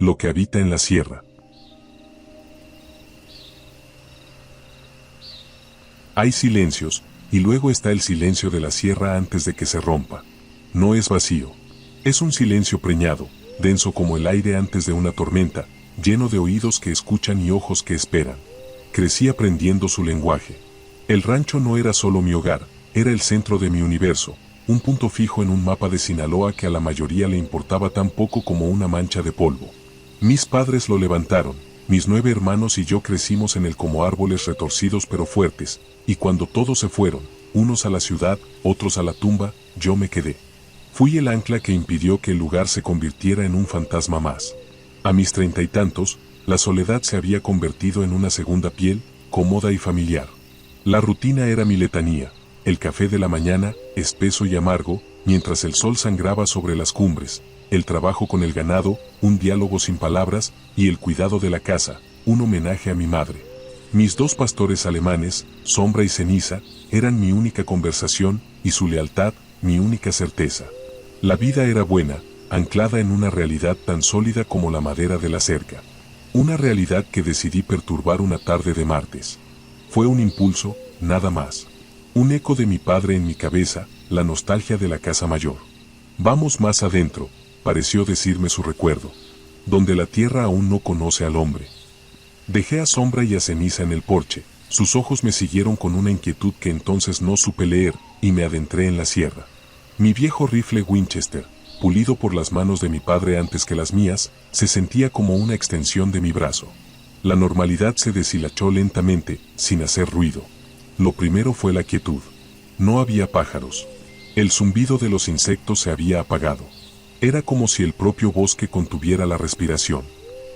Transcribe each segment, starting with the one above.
lo que habita en la sierra. Hay silencios, y luego está el silencio de la sierra antes de que se rompa. No es vacío. Es un silencio preñado, denso como el aire antes de una tormenta, lleno de oídos que escuchan y ojos que esperan. Crecí aprendiendo su lenguaje. El rancho no era solo mi hogar, era el centro de mi universo, un punto fijo en un mapa de Sinaloa que a la mayoría le importaba tan poco como una mancha de polvo. Mis padres lo levantaron, mis 9 hermanos y yo crecimos en él como árboles retorcidos pero fuertes, y cuando todos se fueron, unos a la ciudad, otros a la tumba, yo me quedé. Fui el ancla que impidió que el lugar se convirtiera en un fantasma más. A mis 30 y tantos, la soledad se había convertido en una segunda piel, cómoda y familiar. La rutina era mi letanía, el café de la mañana, espeso y amargo, mientras el sol sangraba sobre las cumbres, el trabajo con el ganado, un diálogo sin palabras, y el cuidado de la casa, un homenaje a mi madre. Mis 2 pastores alemanes, Sombra y Ceniza, eran mi única conversación, y su lealtad, mi única certeza. La vida era buena, anclada en una realidad tan sólida como la madera de la cerca. Una realidad que decidí perturbar una tarde de martes. Fue un impulso, nada más. Un eco de mi padre en mi cabeza, la nostalgia de la casa mayor. Vamos más adentro, pareció decirme su recuerdo, donde la tierra aún no conoce al hombre. Dejé a Sombra y a Ceniza en el porche, sus ojos me siguieron con una inquietud que entonces no supe leer, y me adentré en la sierra. Mi viejo rifle Winchester, pulido por las manos de mi padre antes que las mías, se sentía como una extensión de mi brazo. La normalidad se deshilachó lentamente, sin hacer ruido. Lo primero fue la quietud. No había pájaros. El zumbido de los insectos se había apagado. Era como si el propio bosque contuviera la respiración.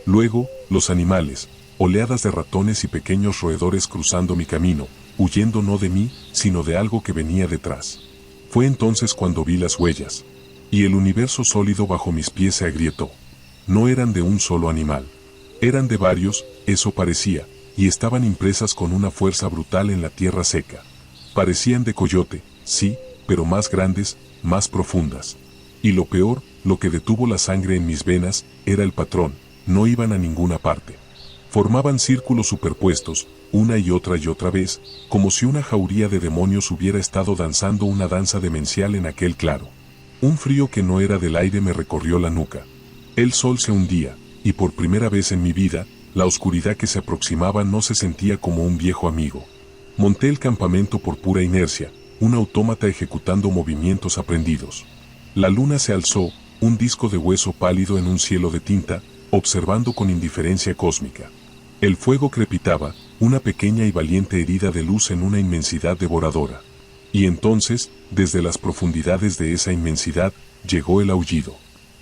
Luego, los animales, oleadas de ratones y pequeños roedores cruzando mi camino, huyendo no de mí, sino de algo que venía detrás. Fue entonces cuando vi las huellas. Y el universo sólido bajo mis pies se agrietó. No eran de un solo animal. Eran de varios, eso parecía, y estaban impresas con una fuerza brutal en la tierra seca. Parecían de coyote, sí, pero más grandes, más profundas. Y lo peor, lo que detuvo la sangre en mis venas, era el patrón, no iban a ninguna parte. Formaban círculos superpuestos, una y otra vez, como si una jauría de demonios hubiera estado danzando una danza demencial en aquel claro. Un frío que no era del aire me recorrió la nuca. El sol se hundía, y por primera vez en mi vida, la oscuridad que se aproximaba no se sentía como un viejo amigo. Monté el campamento por pura inercia, un autómata ejecutando movimientos aprendidos. La luna se alzó, un disco de hueso pálido en un cielo de tinta, observando con indiferencia cósmica. El fuego crepitaba, una pequeña y valiente herida de luz en una inmensidad devoradora. Y entonces, desde las profundidades de esa inmensidad, llegó el aullido.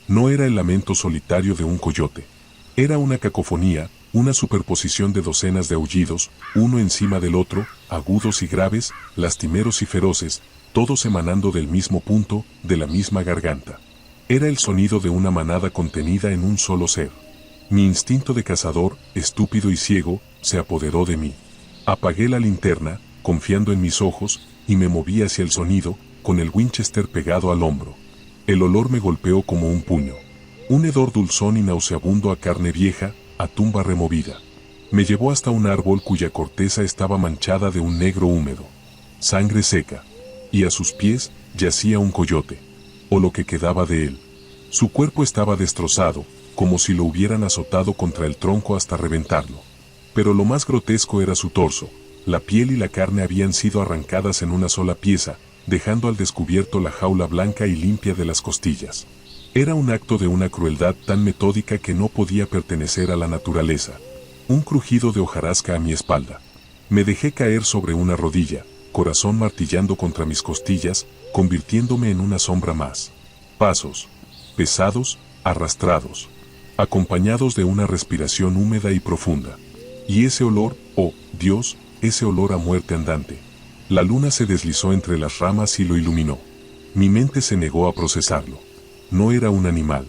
No era el lamento solitario de un coyote. Era una cacofonía, una superposición de docenas de aullidos, uno encima del otro, agudos y graves, lastimeros y feroces, todos emanando del mismo punto, de la misma garganta. Era el sonido de una manada contenida en un solo ser. Mi instinto de cazador, estúpido y ciego, se apoderó de mí. Apagué la linterna, confiando en mis ojos, y me moví hacia el sonido, con el Winchester pegado al hombro. El olor me golpeó como un puño. Un hedor dulzón y nauseabundo a carne vieja, a tumba removida. Me llevó hasta un árbol cuya corteza estaba manchada de un negro húmedo. Sangre seca. Y a sus pies, yacía un coyote. O lo que quedaba de él. Su cuerpo estaba destrozado, como si lo hubieran azotado contra el tronco hasta reventarlo. Pero lo más grotesco era su torso. La piel y la carne habían sido arrancadas en una sola pieza, dejando al descubierto la jaula blanca y limpia de las costillas. Era un acto de una crueldad tan metódica que no podía pertenecer a la naturaleza. Un crujido de hojarasca a mi espalda. Me dejé caer sobre una rodilla, corazón martillando contra mis costillas, convirtiéndome en una sombra más. Pasos. Pesados, arrastrados. Acompañados de una respiración húmeda y profunda. Y ese olor, oh, Dios, ese olor a muerte andante. La luna se deslizó entre las ramas y lo iluminó. Mi mente se negó a procesarlo. No era un animal.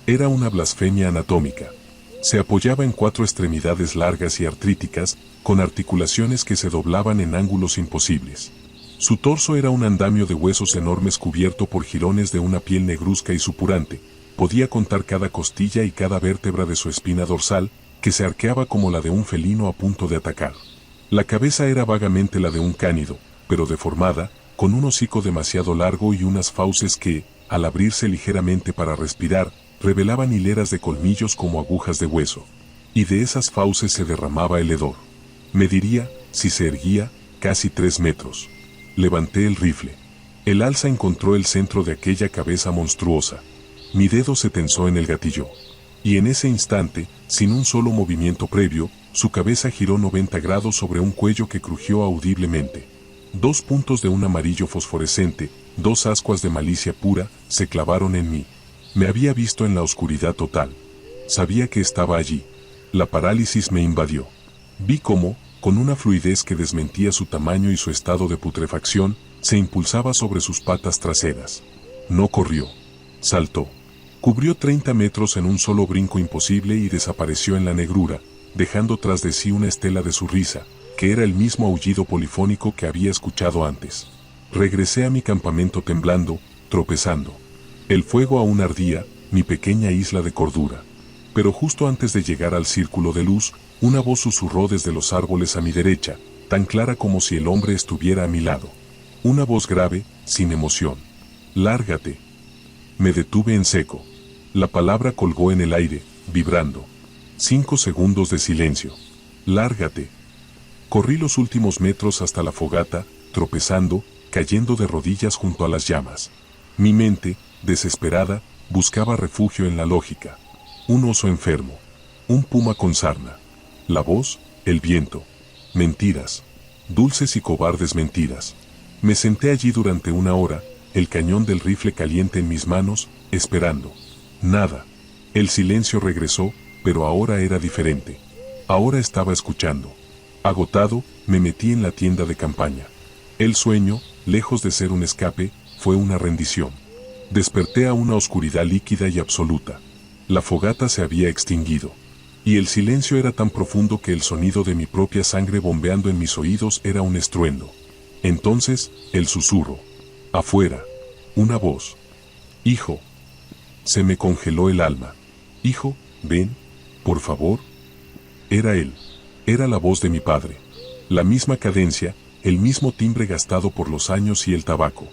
Era una blasfemia anatómica. Se apoyaba en 4 extremidades largas y artríticas, con articulaciones que se doblaban en ángulos imposibles. Su torso era un andamio de huesos enormes cubierto por jirones de una piel negruzca y supurante, Podía contar cada costilla y cada vértebra de su espina dorsal, que se arqueaba como la de un felino a punto de atacar. La cabeza era vagamente la de un cánido, pero deformada, con un hocico demasiado largo y unas fauces que, al abrirse ligeramente para respirar, revelaban hileras de colmillos como agujas de hueso. Y de esas fauces se derramaba el hedor. Mediría, si se erguía, casi 3 metros. Levanté el rifle. El alza encontró el centro de aquella cabeza monstruosa. Mi dedo se tensó en el gatillo. Y en ese instante, sin un solo movimiento previo, su cabeza giró 90 grados sobre un cuello que crujió audiblemente. 2 puntos de un amarillo fosforescente, 2 ascuas de malicia pura, se clavaron en mí. Me había visto en la oscuridad total. Sabía que estaba allí. La parálisis me invadió. Vi cómo, con una fluidez que desmentía su tamaño y su estado de putrefacción, se impulsaba sobre sus patas traseras. No corrió. Saltó. Cubrió 30 metros en un solo brinco imposible y desapareció en la negrura, dejando tras de sí una estela de su risa, que era el mismo aullido polifónico que había escuchado antes. Regresé a mi campamento temblando, tropezando. El fuego aún ardía, mi pequeña isla de cordura. Pero justo antes de llegar al círculo de luz, una voz susurró desde los árboles a mi derecha, tan clara como si el hombre estuviera a mi lado. Una voz grave, sin emoción. «Lárgate». Me detuve en seco. La palabra colgó en el aire, vibrando. 5 segundos de silencio. «Lárgate». Corrí los últimos metros hasta la fogata, tropezando, cayendo de rodillas junto a las llamas. Mi mente, desesperada, buscaba refugio en la lógica. Un oso enfermo. Un puma con sarna. La voz, el viento. Mentiras. Dulces y cobardes mentiras. Me senté allí durante 1 hora, el cañón del rifle caliente en mis manos, esperando. Nada. El silencio regresó, pero ahora era diferente. Ahora estaba escuchando. Agotado, me metí en la tienda de campaña. El sueño, lejos de ser un escape, fue una rendición. Desperté a una oscuridad líquida y absoluta. La fogata se había extinguido. Y el silencio era tan profundo que el sonido de mi propia sangre bombeando en mis oídos era un estruendo. Entonces, el susurro. Afuera. Una voz. «Hijo». Se me congeló el alma. «Hijo, ven, por favor». Era él. Era la voz de mi padre. La misma cadencia, el mismo timbre gastado por los años y el tabaco.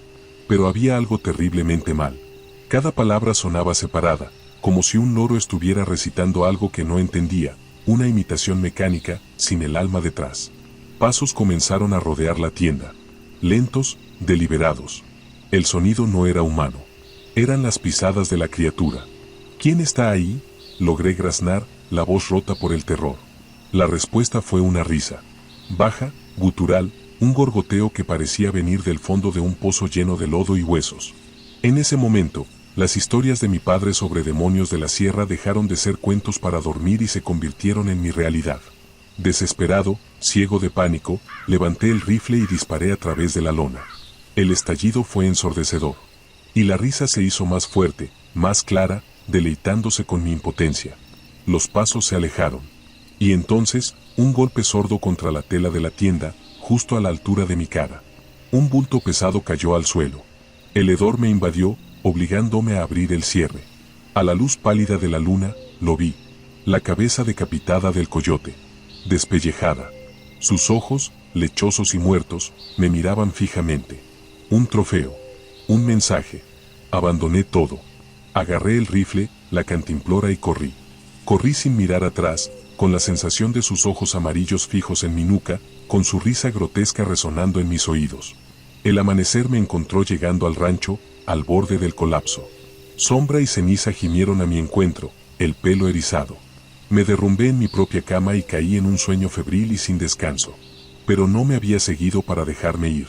Pero había algo terriblemente mal. Cada palabra sonaba separada, como si un loro estuviera recitando algo que no entendía, una imitación mecánica, sin el alma detrás. Pasos comenzaron a rodear la tienda. Lentos, deliberados. El sonido no era humano. Eran las pisadas de la criatura. «¿Quién está ahí?», logré graznar, la voz rota por el terror. La respuesta fue una risa. Baja, gutural, un gorgoteo que parecía venir del fondo de un pozo lleno de lodo y huesos. En ese momento, las historias de mi padre sobre demonios de la sierra dejaron de ser cuentos para dormir y se convirtieron en mi realidad. Desesperado, ciego de pánico, levanté el rifle y disparé a través de la lona. El estallido fue ensordecedor. Y la risa se hizo más fuerte, más clara, deleitándose con mi impotencia. Los pasos se alejaron. Y entonces, un golpe sordo contra la tela de la tienda, justo a la altura de mi cara. Un bulto pesado cayó al suelo. El hedor me invadió, obligándome a abrir el cierre. A la luz pálida de la luna, lo vi. La cabeza decapitada del coyote. Despellejada. Sus ojos, lechosos y muertos, me miraban fijamente. Un trofeo. Un mensaje. Abandoné todo. Agarré el rifle, la cantimplora y corrí. Corrí sin mirar atrás, con la sensación de sus ojos amarillos fijos en mi nuca, con su risa grotesca resonando en mis oídos. El amanecer me encontró llegando al rancho, al borde del colapso. Sombra y ceniza gimieron a mi encuentro, el pelo erizado. Me derrumbé en mi propia cama y caí en un sueño febril y sin descanso. Pero no me había seguido para dejarme ir.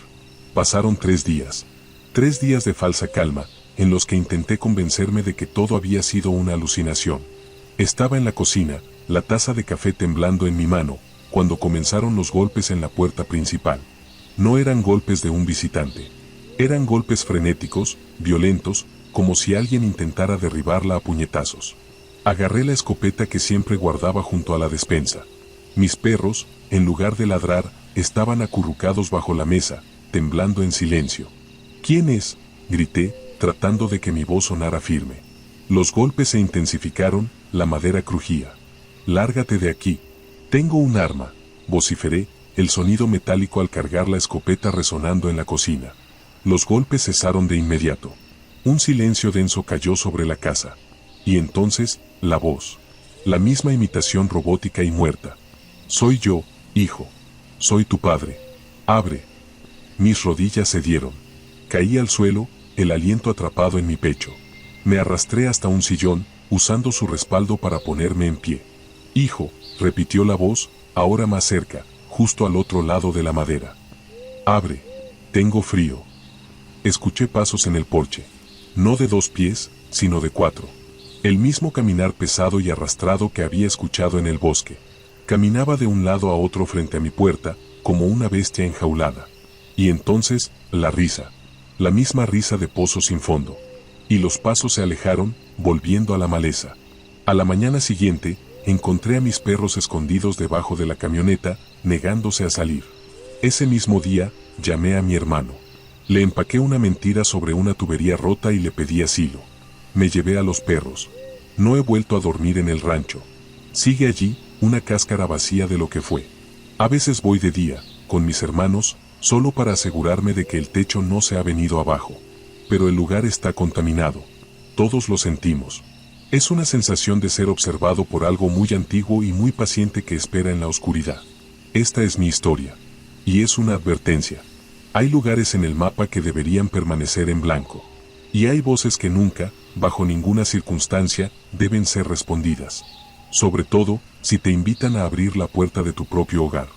Pasaron 3 días. 3 días de falsa calma, en los que intenté convencerme de que todo había sido una alucinación. Estaba en la cocina, la taza de café temblando en mi mano, cuando comenzaron los golpes en la puerta principal. No eran golpes de un visitante. Eran golpes frenéticos, violentos, como si alguien intentara derribarla a puñetazos. Agarré la escopeta que siempre guardaba junto a la despensa. Mis perros, en lugar de ladrar, estaban acurrucados bajo la mesa, temblando en silencio. «¿Quién es?», grité, tratando de que mi voz sonara firme. Los golpes se intensificaron, la madera crujía. «Lárgate de aquí. Tengo un arma», vociferé, el sonido metálico al cargar la escopeta resonando en la cocina. Los golpes cesaron de inmediato. Un silencio denso cayó sobre la casa. Y entonces, la voz. La misma imitación robótica y muerta. «Soy yo, hijo. Soy tu padre. Abre». Mis rodillas cedieron. Caí al suelo, el aliento atrapado en mi pecho. Me arrastré hasta un sillón, usando su respaldo para ponerme en pie. «Hijo», repitió la voz, ahora más cerca, justo al otro lado de la madera. «Abre. Tengo frío». Escuché pasos en el porche. No de 2 pies, sino de 4. El mismo caminar pesado y arrastrado que había escuchado en el bosque. Caminaba de un lado a otro frente a mi puerta, como una bestia enjaulada. Y entonces, la risa. La misma risa de pozo sin fondo. Y los pasos se alejaron, volviendo a la maleza. A la mañana siguiente, encontré a mis perros escondidos debajo de la camioneta, negándose a salir. Ese mismo día, llamé a mi hermano. Le empaqué una mentira sobre una tubería rota y le pedí asilo. Me llevé a los perros. No he vuelto a dormir en el rancho. Sigue allí, una cáscara vacía de lo que fue. A veces voy de día, con mis hermanos, solo para asegurarme de que el techo no se ha venido abajo. Pero el lugar está contaminado. Todos lo sentimos. Es una sensación de ser observado por algo muy antiguo y muy paciente que espera en la oscuridad. Esta es mi historia. Y es una advertencia. Hay lugares en el mapa que deberían permanecer en blanco. Y hay voces que nunca, bajo ninguna circunstancia, deben ser respondidas. Sobre todo, si te invitan a abrir la puerta de tu propio hogar.